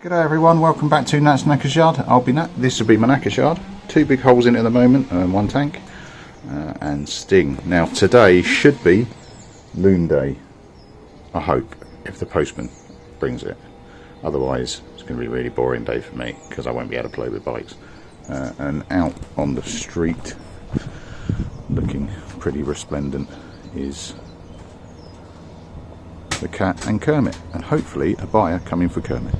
G'day everyone, welcome back to Nat's Knacker's Yard. I'll be Nat. This will be my knacker's yard. Two big holes in it at the moment, one tank, and Sting. Now today should be Loom Day, I hope, if the postman brings it. Otherwise it's going to be a really boring day for me because I won't be able to play with bikes. And out on the street, looking pretty resplendent, is the cat and Kermit, and hopefully a buyer coming for Kermit.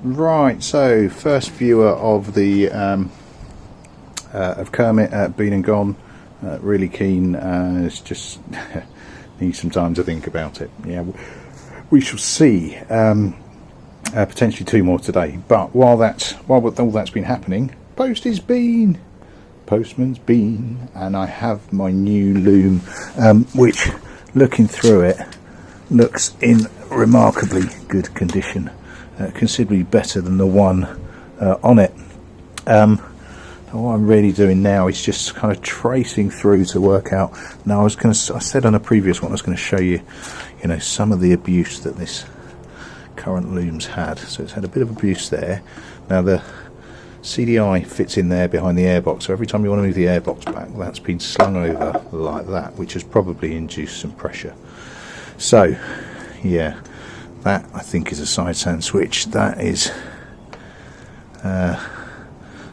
Right, so first viewer of the of Kermit been and gone. Really keen. It's just needs some time to think about it. Yeah, we shall see. Potentially two more today. But while all that's been happening, postman's been, and I have my new loom, which, looking through it, looks in remarkably good condition. Considerably better than the one on it. What I'm really doing now is just kind of tracing through to work out. Now I said on a previous one I was going to show you, some of the abuse that this current loom's had. So it's had a bit of abuse there. Now the CDI fits in there behind the airbox, so every time you want to move the airbox back, that's been slung over like that, which has probably induced some pressure. So yeah, that I think is a side stand switch. That is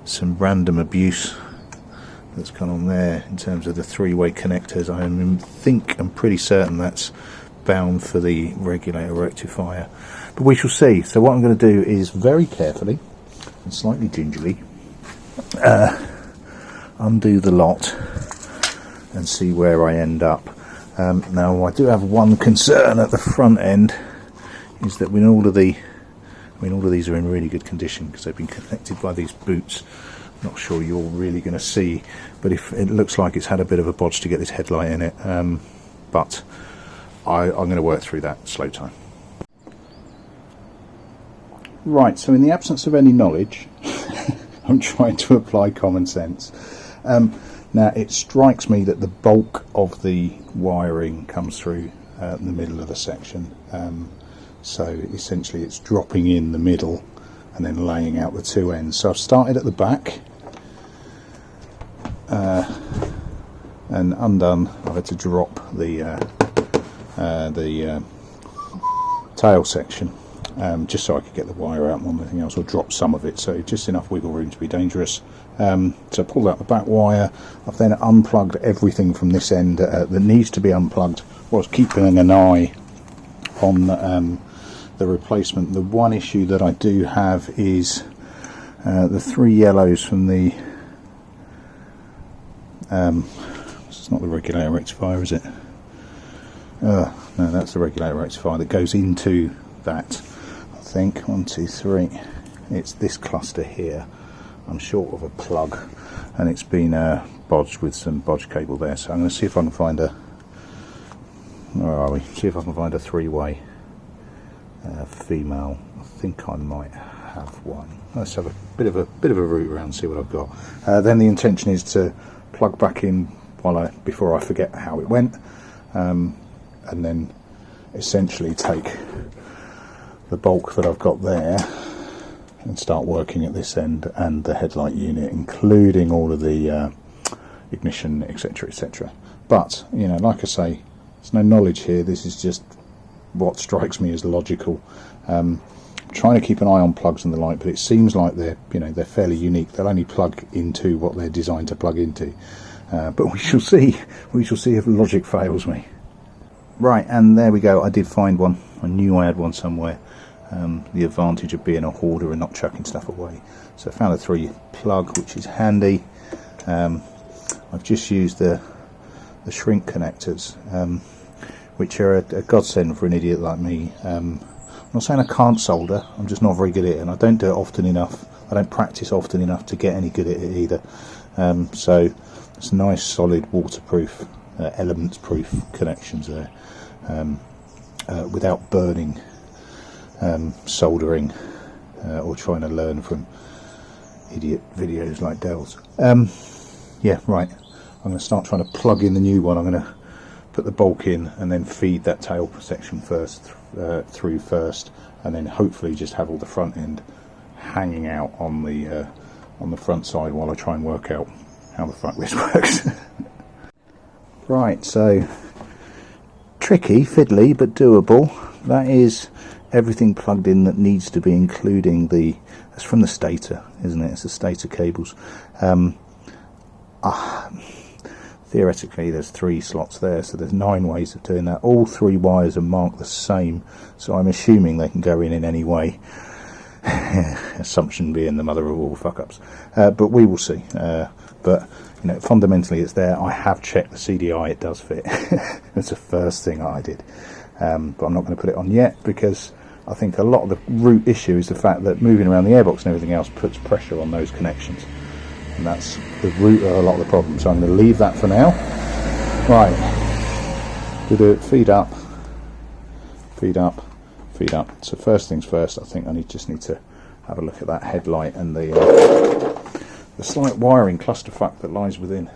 some random abuse that's gone on there in terms of the three-way connectors. I'm pretty certain that's bound for the regulator rectifier, but we shall see. So what I'm going to do is very carefully and slightly gingerly undo the lot and see where I end up. Now I do have one concern at the front end, is that when all of these are in really good condition because they've been connected by these boots. Not sure you're really going to see, but if it looks like it's had a bit of a bodge to get this headlight in it, but I'm going to work through that slow time. Right, so in the absence of any knowledge, I'm trying to apply common sense. Now it strikes me that the bulk of the wiring comes through the middle of the section. So essentially it's dropping in the middle and then laying out the two ends. So I've started at the back and undone. I've had to drop the tail section just so I could get the wire out more than anything else, or drop some of it, so just enough wiggle room to be dangerous. So I pulled out the back wire. I've then unplugged everything from this end that needs to be unplugged, whilst keeping an eye on the replacement. The one issue that I do have is the three yellows from the it's not the regulator rectifier, is it? No, that's the regulator rectifier that goes into that. I think 1, 2, 3. It's this cluster here. I'm short of a plug, and it's been bodged with some bodge cable there. So I'm going to see if I can find a. Where are we? See if I can find a three-way female. I think I might have one. Let's have a bit of a route around and see what I've got. Then the intention is to plug back in before I forget how it went, and then essentially take the bulk that I've got there and start working at this end and the headlight unit, including all of the ignition, etc, etc. But like I say, there's no knowledge here. This is just what strikes me as logical. Trying to keep an eye on plugs and the like, but it seems like they're fairly unique. They'll only plug into what they're designed to plug into, but we shall see if logic fails me. Right, and there we go. I did find one. I knew I had one somewhere. The advantage of being a hoarder and not chucking stuff away. So I found a 3 plug, which is handy. I've just used the shrink connectors, which are a godsend for an idiot like me. I'm not saying I can't solder, I'm just not very good at it, and I don't do it often enough. I don't practice often enough to get any good at it either. So it's nice, solid, waterproof, elements-proof connections there, without burning, soldering, or trying to learn from idiot videos like Dell's. Yeah, right. I'm going to start trying to plug in the new one. I'm going to put the bulk in and then feed that tail section through first, and then hopefully just have all the front end hanging out on the front side while I try and work out how the front list works. Right, so tricky, fiddly, but doable. That is everything plugged in that needs to be, including that's from the stator, isn't it? It's the stator cables. Theoretically there's 3 slots there, so there's 9 ways of doing that. All 3 wires are marked the same, so I'm assuming they can go in any way. Assumption being the mother of all fuck-ups, but we will see. But you know, fundamentally it's there. I have checked the CDI, it does fit. It's the first thing I did, but I'm not going to put it on yet, because I think a lot of the root issue is the fact that moving around the airbox and everything else puts pressure on those connections, and that's the root of a lot of the problem. So I'm going to leave that for now. Right, to do it, feed up, feed up, feed up. So first things first, I think I just need to have a look at that headlight and the slight wiring clusterfuck that lies within.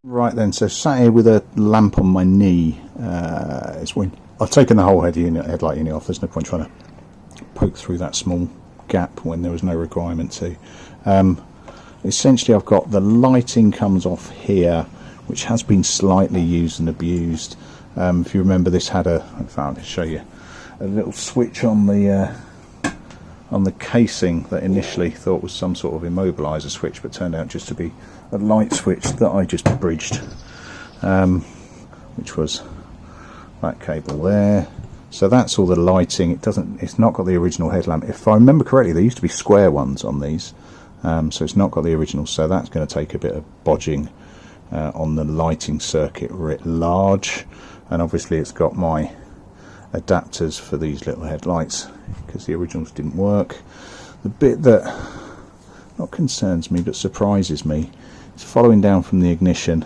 Right then, so sat here with a lamp on my knee. It's when I've taken the whole headlight unit off. There's no point trying to poke through that small gap when there was no requirement to. Essentially I've got the lighting comes off here, which has been slightly used and abused. If you remember, this had in fact I'll show you, a little switch on the casing that initially thought was some sort of immobiliser switch, but turned out just to be a light switch that I just bridged, which was that cable there. So that's all the lighting. It's not got the original headlamp. If I remember correctly, there used to be square ones on these, so it's not got the original. So that's going to take a bit of bodging on the lighting circuit writ large, and obviously it's got my adapters for these little headlights because the originals didn't work. The bit that not concerns me but surprises me is following down from the ignition,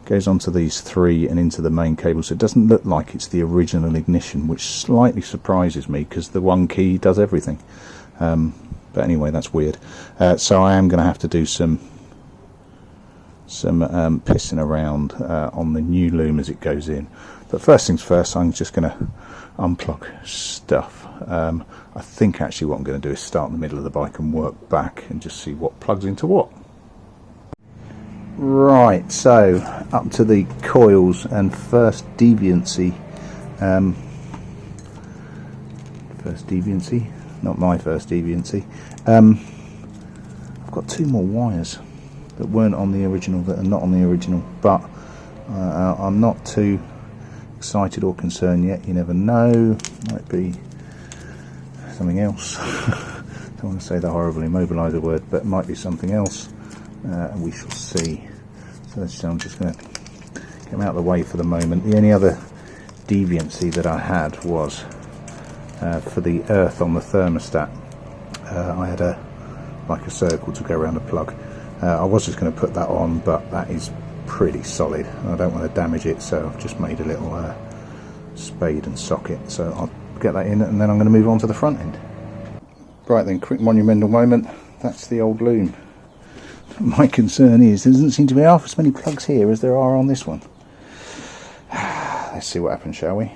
goes onto these 3 and into the main cable, so it doesn't look like it's the original ignition, which slightly surprises me because the one key does everything. But anyway, that's weird. So I am going to have to do some pissing around on the new loom as it goes in. But first things first, I'm just going to unplug stuff. I think actually what I'm going to do is start in the middle of the bike and work back and just see what plugs into what. Right, so up to the coils and first deviancy. First deviancy, not my first deviancy. I've got 2 more wires that weren't on the original, that are not on the original, but I'm not too excited or concerned yet. You never know, might be something else. Don't want to say the horrible immobiliser word, but it might be something else, and we shall see. So I'm just going to get them out of the way for the moment. The only other deviancy that I had was for the earth on the thermostat. I had a circle to go around the plug. I was just going to put that on, but that is pretty solid. I don't want to damage it, so I've just made a little spade and socket. So I'll get that in, and then I'm going to move on to the front end. Right then, quick monumental moment. That's the old loom. My concern is there doesn't seem to be half as many plugs here as there are on this one. Let's see what happens, shall we?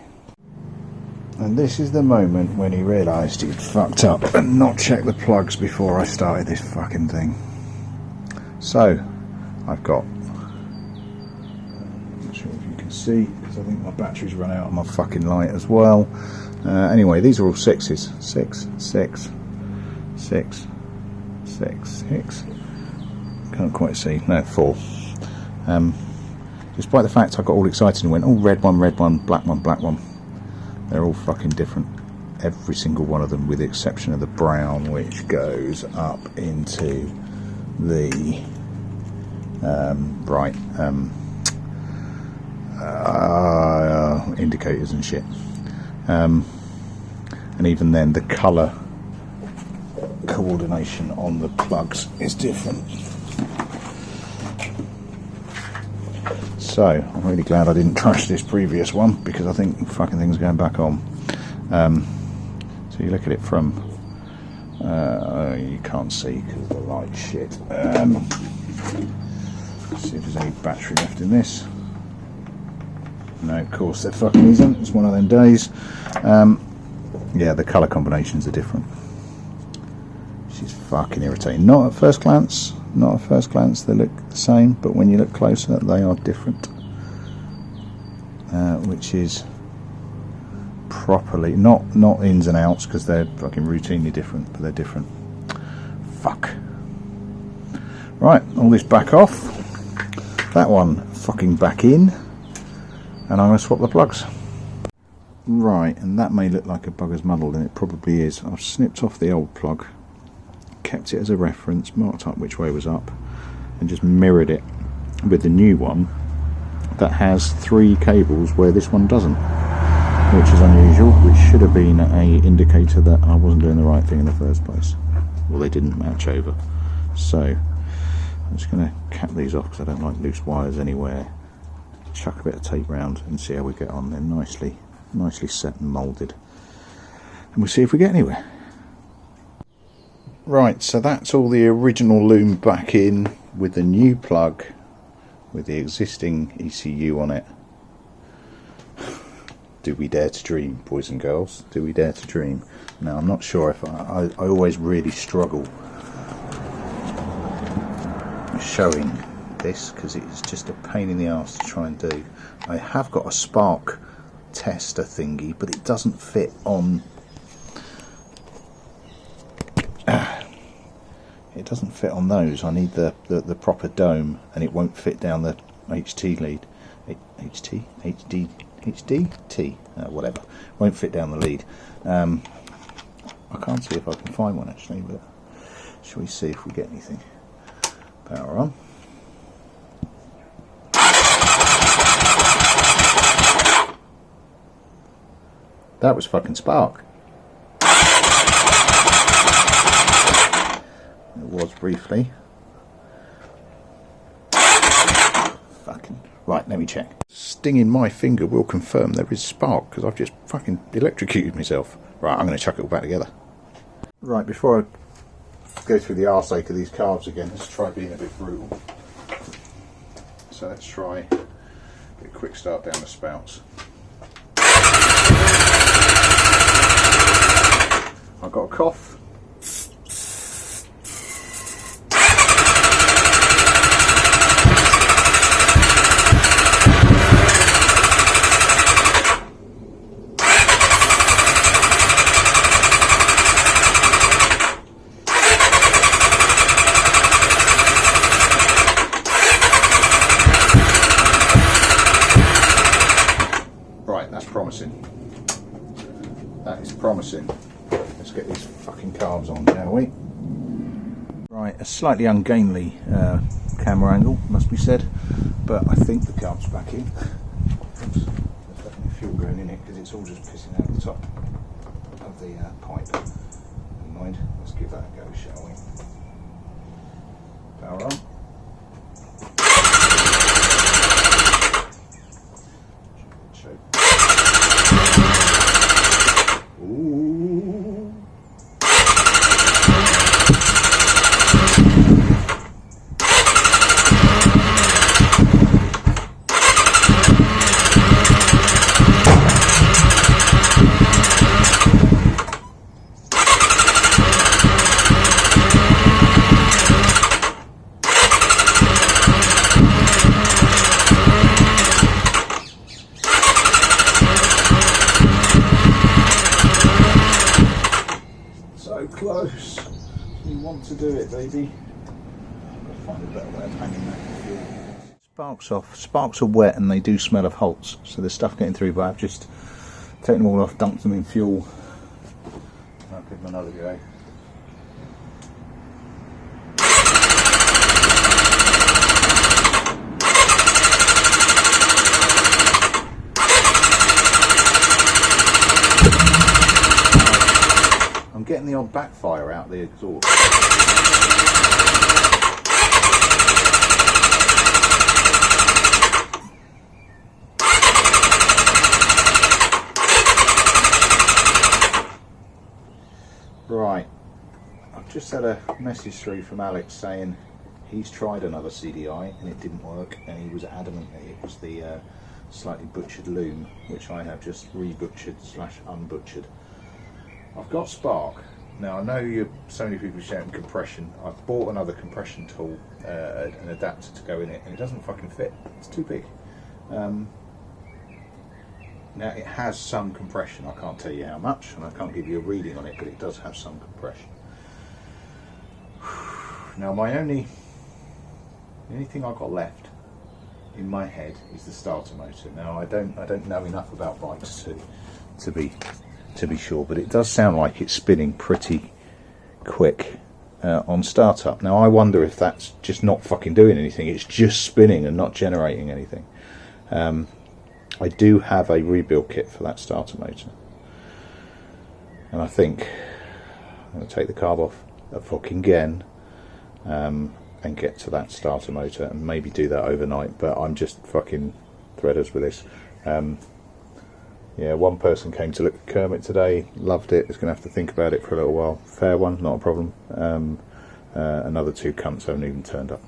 And this is the moment when he realised he'd fucked up and not checked the plugs before I started this fucking thing. So, I've got, I'm not sure if you can see, because I think my battery's run out on my fucking light as well. Anyway, these are all 6s. 6, 6, 6, 6, 6. Can't quite see. No, 4. Despite the fact I got all excited and went, oh, red one, black one, black one. They're all fucking different. Every single one of them, with the exception of the brown, which goes up into the indicators and shit. And even then, the colour coordination on the plugs is different. So I'm really glad I didn't trash this previous one, because I think the fucking thing's going back on. So you look at it from you can't see because of the light shit. See if there's any battery left in this. No, of course there fucking isn't. It's one of them days. Yeah, the colour combinations are different. She's fucking irritating. Not at first glance. Not at first glance they look the same, but when you look closer they are different. Which is properly not ins and outs, because they're fucking routinely different, but they're different. Fuck. Right, all this back off. That one fucking back in, and I'm going to swap the plugs. Right, and that may look like a bugger's muddle, and it probably is. I've snipped off the old plug, kept it as a reference, marked up which way was up, and just mirrored it with the new one that has 3 cables where this one doesn't, which is unusual, which should have been an indicator that I wasn't doing the right thing in the first place. Well, they didn't match over. So I'm just going to cap these off because I don't like loose wires anywhere. Chuck a bit of tape round and see how we get on. They're nicely set and moulded, and we'll see if we get anywhere. Right, so that's all the original loom back in with the new plug with the existing ECU on it. Do we dare to dream, boys and girls? Do we dare to dream? Now, I'm not sure if I always really struggle showing this because it's just a pain in the arse to try and do. I have got a spark tester thingy, but it doesn't fit on. It doesn't fit on those. I need the proper dome, and it won't fit down the HT lead. Whatever. Won't fit down the lead. I can't see if I can find one actually, but shall we see if we get anything? Power on. That was fucking spark. It was briefly. Fucking right, let me check. Stinging my finger will confirm there is spark because I've just fucking electrocuted myself. Right, I'm going to chuck it all back together. Right, before I go through the arseache of these carbs again, let's try being a bit brutal. So let's try a quick start down the spouts. I've got a cough. Right, that's promising. That is promising. Let's get these fucking carbs on, shall we? Right, a slightly ungainly camera angle, must be said, but I think the carb's back in. Oops, there's definitely fuel going in it because it's all just pissing out the top of the pipe. Never mind, let's give that a go, shall we? Power on. Ooh. Close. You want to do it, baby. I'll find a better way of hanging that fuel. Sparks off. Sparks are wet and they do smell of Holtz, so there's stuff getting through, but I've just taken them all off, dumped them in fuel. I'll give them another go. getting the odd backfire out the exhaust. Right, I've just had a message through from Alex saying he's tried another CDI and it didn't work, and he was adamant that it was the slightly butchered loom, which I have just rebutchered / unbutchered. I've got spark. Now I know so many people shouting compression. I've bought another compression tool, an adapter to go in it, and it doesn't fucking fit. It's too big. Now it has some compression, I can't tell you how much, and I can't give you a reading on it, but it does have some compression. Now the only thing I've got left in my head is the starter motor. Now I don't know enough about bikes to be sure, but it does sound like it's spinning pretty quick on startup. Now I wonder if that's just not fucking doing anything, it's just spinning and not generating anything. I do have a rebuild kit for that starter motor, and I think I'm going to take the carb off at fucking again and get to that starter motor and maybe do that overnight, but I'm just fucking threaders with this. Yeah, one person came to look at Kermit today, loved it, is going to have to think about it for a little while. Fair one, not a problem. Another 2 cunts haven't even turned up.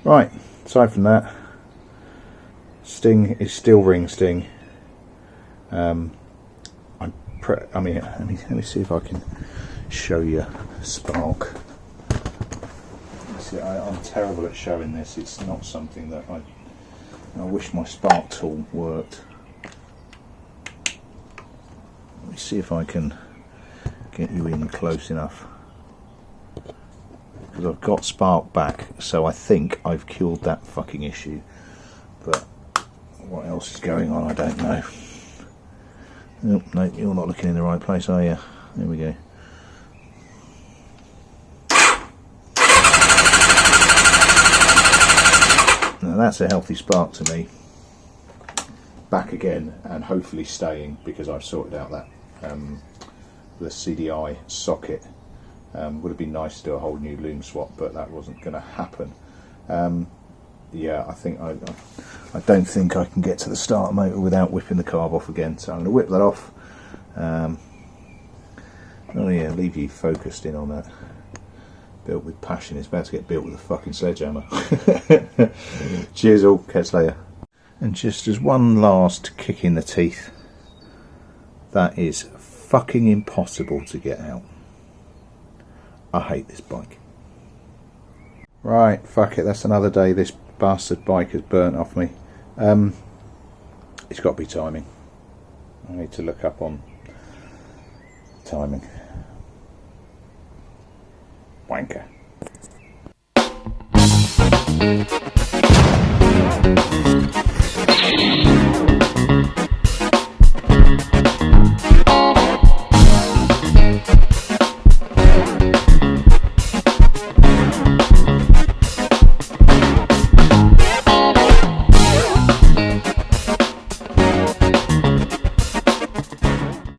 Right, aside from that, Sting is still ring Sting. Let me see if I can show you spark. See, I'm terrible at showing this. It's not something that I wish my spark tool worked. Let me see if I can get you in close enough, because I've got spark back, so I think I've cured that fucking issue. But what else is going on, I don't know. Oh, no, you're not looking in the right place, are you? There we go. Now that's a healthy spark to me. Back again, and hopefully staying, because I've sorted out that the CDI socket. Would have been nice to do a whole new loom swap, but that wasn't going to happen. Yeah, I think I don't think I can get to the starter motor without whipping the carb off again, so I'm going to whip that off. Oh yeah, leave you focused in on that. Built with passion, it's about to get built with a fucking sledgehammer. Cheers all, catch later. And just as one last kick in the teeth, that is fucking impossible to get out. I hate this bike. Right, fuck it, that's another day this bastard bike has burnt off me. It's got to be timing. I need to look up on timing. Wanker.